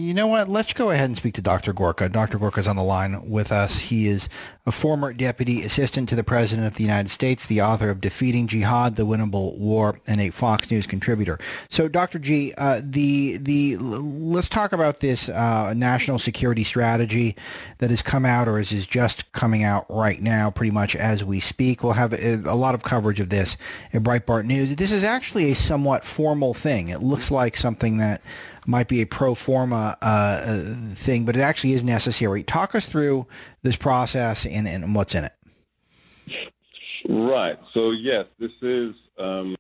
You know what? Let's go ahead and speak to Dr. Gorka. Dr. Gorka is on the line with us. He is a former deputy assistant to the President of the United States, the author of Defeating Jihad, The Winnable War, and a Fox News contributor. So, Dr. G, let's talk about this national security strategy that has come out, or is just coming out right now, pretty much as we speak. We'll have a lot of coverage of this in Breitbart News. This is actually a somewhat formal thing. It looks like something that might be a pro forma thing, but it actually is necessary. Talk us through this process and what's in it. Right. So yes, this is a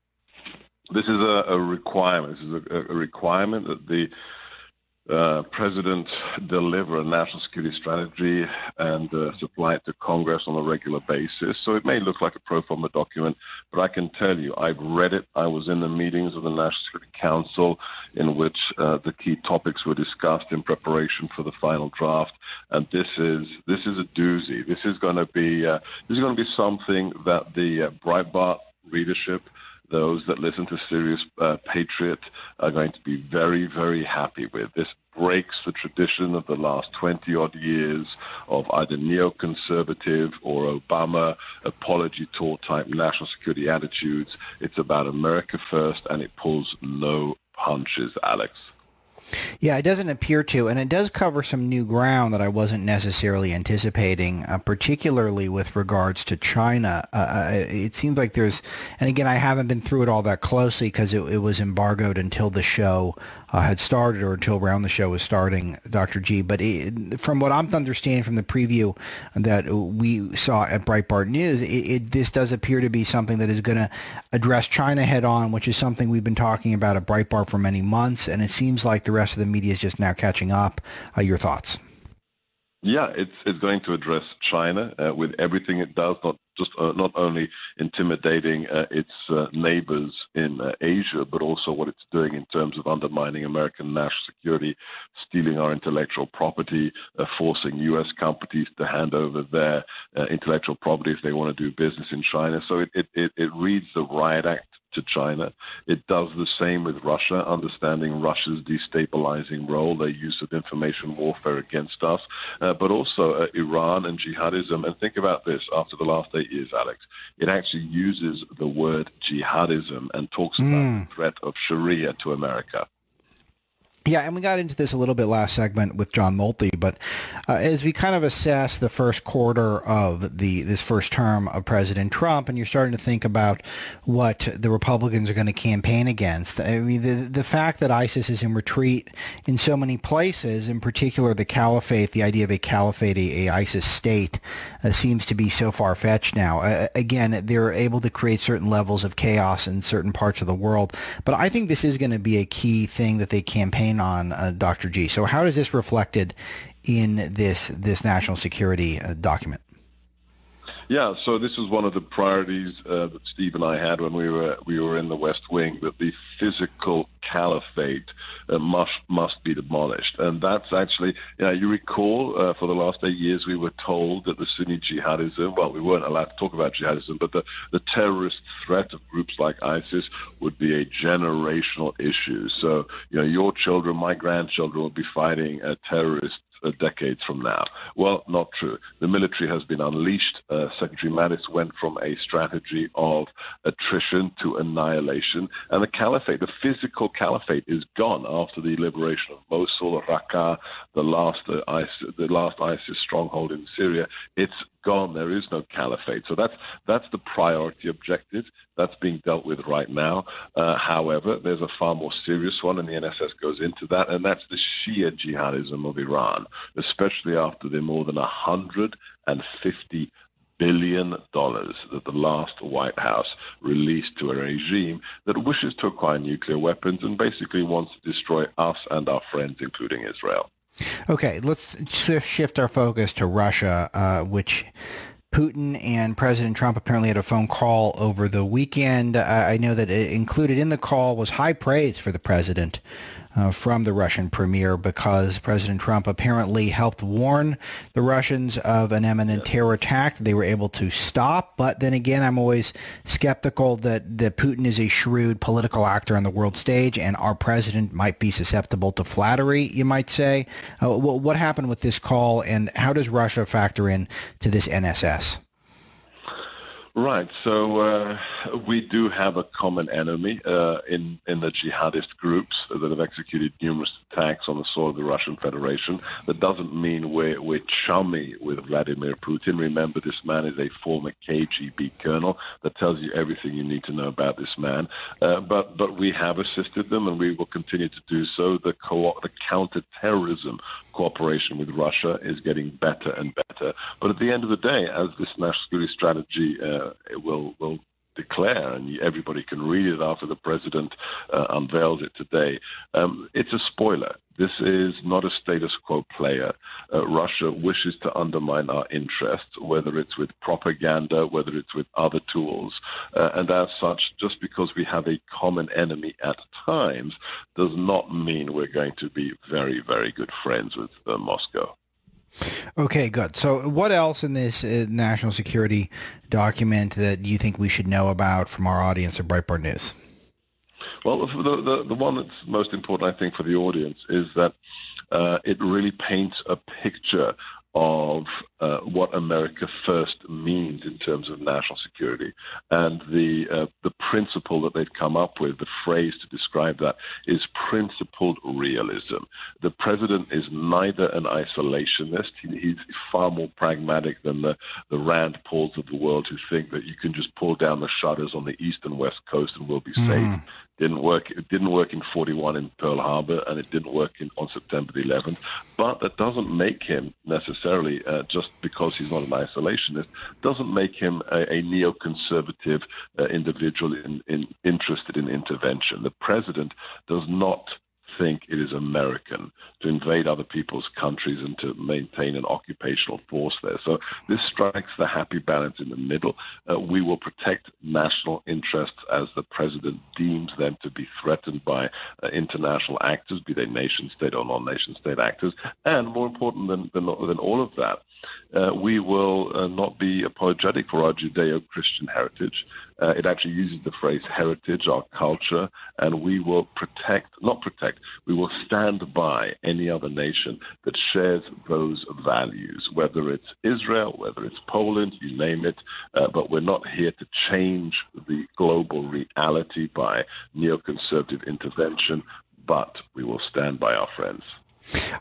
requirement. This is a requirement that the President deliver a national security strategy and supply it to Congress on a regular basis. So it may look like a pro forma document, but I can tell you, I've read it. I was in the meetings of the National Security Council in which the key topics were discussed in preparation for the final draft. And this is a doozy. This is going to be something that the Breitbart readership, those that listen to Serious Patriot, are going to be very, very happy with. This breaks the tradition of the last 20-odd years of either neoconservative or Obama apology tour type national security attitudes. It's about America first, and it pulls no punches, Alex. Yeah, it doesn't appear to, and it does cover some new ground that I wasn't necessarily anticipating, particularly with regards to China. It seems like there's, and again, I haven't been through it all that closely because it was embargoed until the show had started, or until around the show was starting, Dr. G. But from what I'm understanding from the preview that we saw at Breitbart News, this does appear to be something that is going to address China head on, which is something we've been talking about at Breitbart for many months, and it seems like the rest of the media is just now catching up. Your thoughts? Yeah, it's going to address China with everything it does, not only intimidating its neighbors in Asia, but also what it's doing in terms of undermining American national security, stealing our intellectual property, forcing U.S. companies to hand over their intellectual property if they want to do business in China. So it reads the riot act to China. It does the same with Russia, understanding Russia's destabilizing role, their use of information warfare against us, but also Iran and jihadism. And think about this, after the last 8 years, Alex, it actually uses the word jihadism and talks about the threat of Sharia to America. Yeah, and we got into this a little bit last segment with John Moltke, but as we kind of assess the first quarter of this first term of President Trump, and you're starting to think about what the Republicans are going to campaign against, I mean, the fact that ISIS is in retreat in so many places, in particular the caliphate, the idea of a caliphate, a ISIS state, seems to be so far-fetched now. Again, they're able to create certain levels of chaos in certain parts of the world, but I think this is going to be a key thing that they campaign on, Dr. G. So how is this reflected in this national security document? Yeah, so this was one of the priorities that Steve and I had when we were in the West Wing, that the physical caliphate must be demolished. And that's actually, you recall, for the last 8 years, we were told that the Sunni jihadism, well, we weren't allowed to talk about jihadism, but the terrorist threat of groups like ISIS would be a generational issue. So, your children, my grandchildren will be fighting terrorists decades from now. Well, not true. The military has been unleashed. Secretary Mattis went from a strategy of attrition to annihilation, and the caliphate, the physical caliphate, is gone after the liberation of Mosul, Raqqa, the last ISIS stronghold in Syria. It's gone. There is no caliphate. So that's the priority objective. That's being dealt with right now. However, there's a far more serious one, and the NSS goes into that, and that's the Shia jihadism of Iran, especially after the more than $150 billion that the last White House released to a regime that wishes to acquire nuclear weapons and basically wants to destroy us and our friends, including Israel. Okay, let's shift our focus to Russia, which Putin and President Trump apparently had a phone call over the weekend. I know that included in the call was high praise for the president from the Russian premier because President Trump apparently helped warn the Russians of an imminent terror attack that they were able to stop. But then again, I'm always skeptical that Putin is a shrewd political actor on the world stage, and our president might be susceptible to flattery, you might say. What happened with this call, and how does Russia factor in to this NSS? Right. So we do have a common enemy in the jihadist groups that have executed numerous attacks on the soil of the Russian Federation. That doesn't mean we're chummy with Vladimir Putin. Remember, this man is a former KGB colonel. That tells you everything you need to know about this man. But we have assisted them, and we will continue to do so. The counterterrorism cooperation with Russia is getting better and better. But at the end of the day, as this national security strategy will declare, and everybody can read it after the president unveiled it today, it's a spoiler. This is not a status quo player. Russia wishes to undermine our interests, whether it's with propaganda, whether it's with other tools. And as such, just because we have a common enemy at times does not mean we're going to be very, very good friends with Moscow. Okay, good. So what else in this national security document that you think we should know about from our audience at Breitbart News? Well, the one that's most important, I think, for the audience is that it really paints a picture of what America first means in terms of national security. And the principle that they've come up with, the phrase to describe that, is principled realism. The president is neither an isolationist. He's far more pragmatic than the Rand Pauls of the world who think that you can just pull down the shutters on the east and west coast and we'll be safe. Didn't work. It didn't work in 41 in Pearl Harbor, and it didn't work on September the 11th. But that doesn't make him necessarily, just because he's not an isolationist, doesn't make him a neoconservative individual interested in intervention. The president does not think it is American to invade other people's countries and to maintain an occupational force there. So this strikes the happy balance in the middle. We will protect national interests as the president deems them to be threatened by international actors, be they nation-state or non-nation-state actors. And more important than all of that, we will not be apologetic for our Judeo-Christian heritage. It actually uses the phrase heritage, our culture, and we will we will stand by any other nation that shares those values, whether it's Israel, whether it's Poland, you name it, but we're not here to change the global reality by neoconservative intervention, but we will stand by our friends.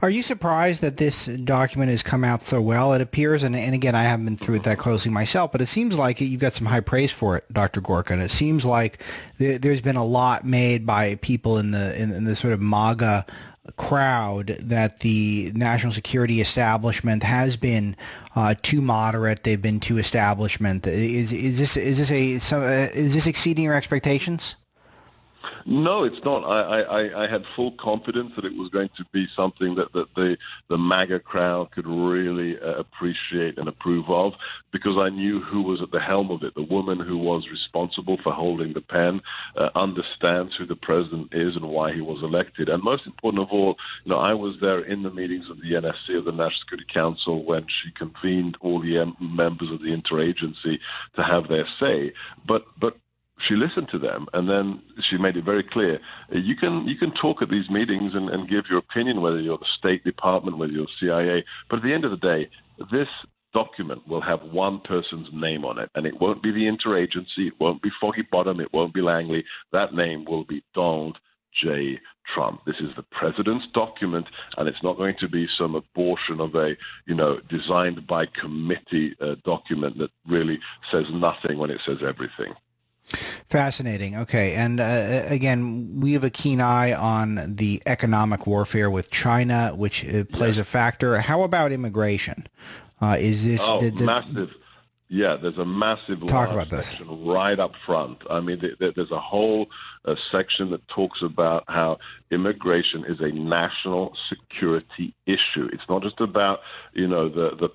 Are you surprised that this document has come out so well? It appears, and again, I haven't been through it that closely myself, but it seems like you've got some high praise for it, Dr. Gorka. And it seems like there's been a lot made by people in the sort of MAGA crowd that the national security establishment has been too moderate. They've been too establishment. Is this exceeding your expectations? No, it's not. I had full confidence that it was going to be something that the MAGA crowd could really appreciate and approve of, because I knew who was at the helm of it. The woman who was responsible for holding the pen understands who the president is and why he was elected. And most important of all, I was there in the meetings of the NSC, of the National Security Council, when she convened all the members of the interagency to have their say. But she listened to them, and then she made it very clear. You can talk at these meetings and give your opinion, whether you're the State Department, whether you're CIA, but at the end of the day, this document will have one person's name on it, and it won't be the interagency, it won't be Foggy Bottom, it won't be Langley. That name will be Donald J. Trump. This is the president's document, and it's not going to be some abortion of a, designed by committee document that really says nothing when it says everything. Fascinating. Okay. And again, we have a keen eye on the economic warfare with China, which plays a factor. How about immigration? Is this massive? Yeah, there's a massive talk about this right up front. I mean, there's a whole section that talks about how immigration is a national security issue. It's not just about, the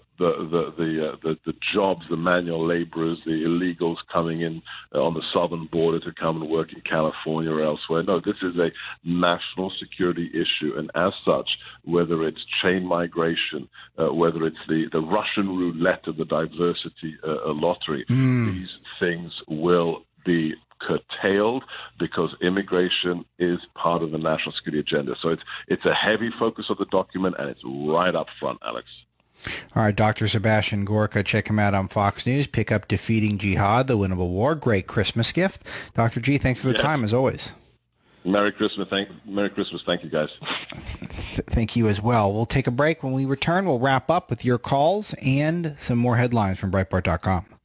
jobs, the manual laborers, the illegals coming in on the southern border to come and work in California or elsewhere. No, this is a national security issue, and as such, whether it's chain migration, whether it's the Russian roulette of the diversity lottery, these things will be curtailed because immigration is part of the national security agenda. So it's a heavy focus of the document, and it's right up front, Alex. All right, Dr. Sebastian Gorka, check him out on Fox News. Pick up Defeating Jihad, the Winnable War. Great Christmas gift. Dr. G, thanks for the time, as always. Merry Christmas. Merry Christmas. Thank you, guys. Thank you as well. We'll take a break. When we return, we'll wrap up with your calls and some more headlines from Breitbart.com.